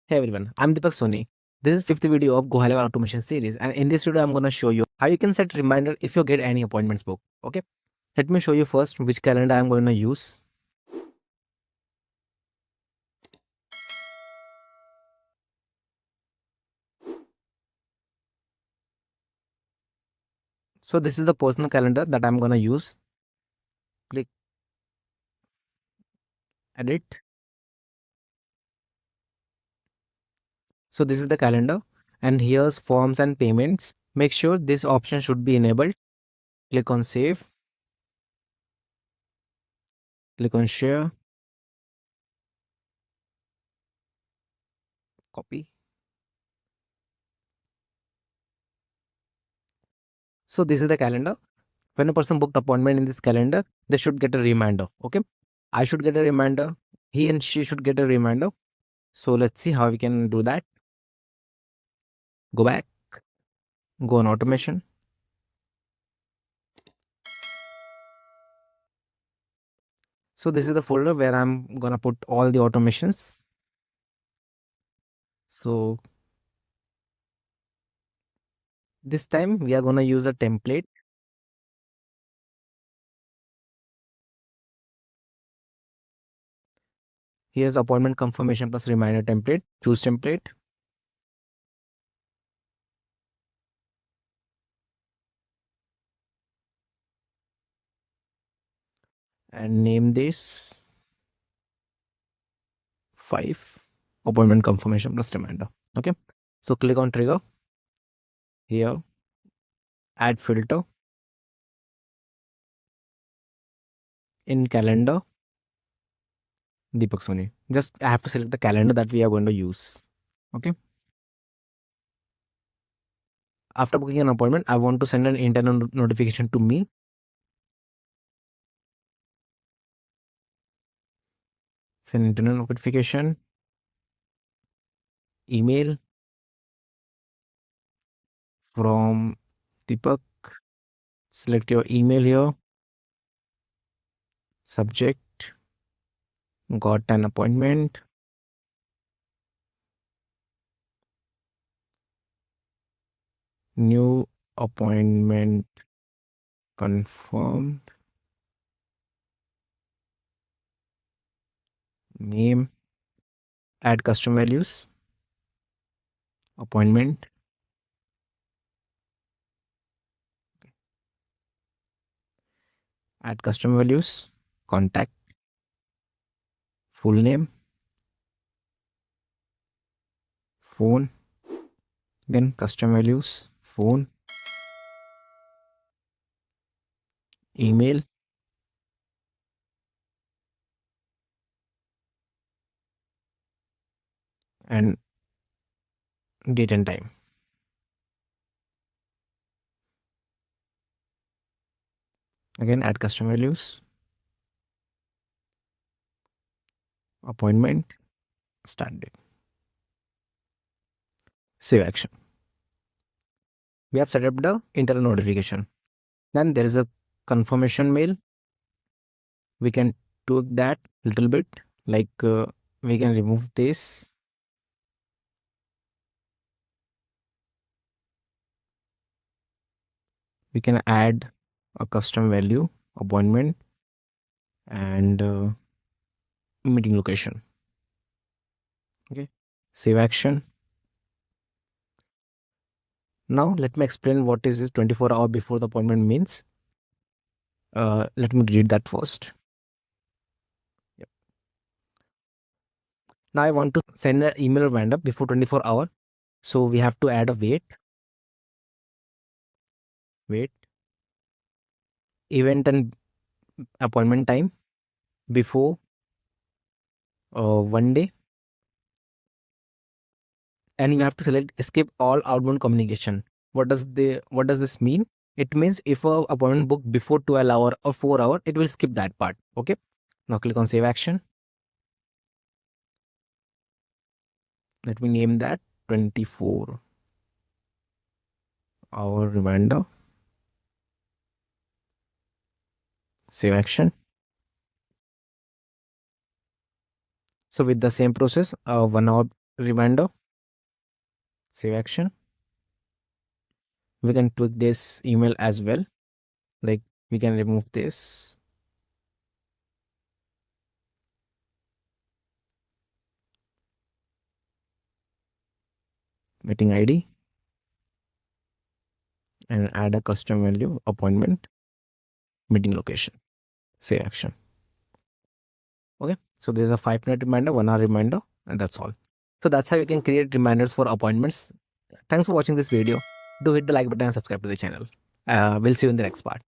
Hey everyone, I'm Deepak Soni. This is fifth video of GoHighLevel Automation Series, and in this video, I'm gonna show you how you can set reminder if you get any appointments booked. Okay, let me show you first which calendar I'm going to use. So this is the personal calendar that I'm gonna use. Click edit. So this is the calendar, and here's forms and payments. Make sure this option should be enabled. Click on save. Click on share. Copy. So this is the calendar. When a person booked appointment in this calendar, they should get a reminder. Okay, I should get a reminder. He and she should get a reminder. So let's see how we can do that. Go back, go on automation. So this is the folder where I'm gonna put all the automations. So this time we are gonna use a template. Here's appointment confirmation plus reminder template. Choose template. And name this 5 appointment confirmation plus reminder. Okay. So click on trigger. Here, add filter in calendar. Deepak Soni. Just I have to select the calendar that we are going to use. Okay. After booking an appointment, I want to send an internal notification to me. Send internal notification. Email from Deepak. Select your email here. Subject. Got an appointment. New appointment confirmed. Name. Add custom values. Appointment. Add custom values. Contact. Full name. Phone. Then custom values. Phone. Email. And date and time. Again, add custom values. Appointment. Start date. Save action. We have set up the internal notification. Then there is a confirmation mail. We can tweak that little bit, like we can remove this. We can add a custom value, appointment, and meeting location. Okay, save action. Now let me explain what is this 24 hour before the appointment means. Let me read that first. Yep. Now I want to send an email reminder before 24 hour. So we have to add a wait, event and appointment time before 1 day, and you have to select escape all outbound communication. What does this mean? It means if a appointment booked before 12 hour or 4 hour, it will skip that part. Okay. Now click on save action. Let me name that 24-hour reminder. Save action. So with the same process, 1 hour reminder, save action. We can tweak this email as well. Like we can remove this. Meeting ID and add a custom value, appointment, meeting location, save action. Okay, so there's a 5-minute reminder, 1 hour reminder, and that's all. So that's how you can create reminders for appointments. Thanks for watching this video. Do hit the like button and subscribe to the channel. We'll see you in the next part.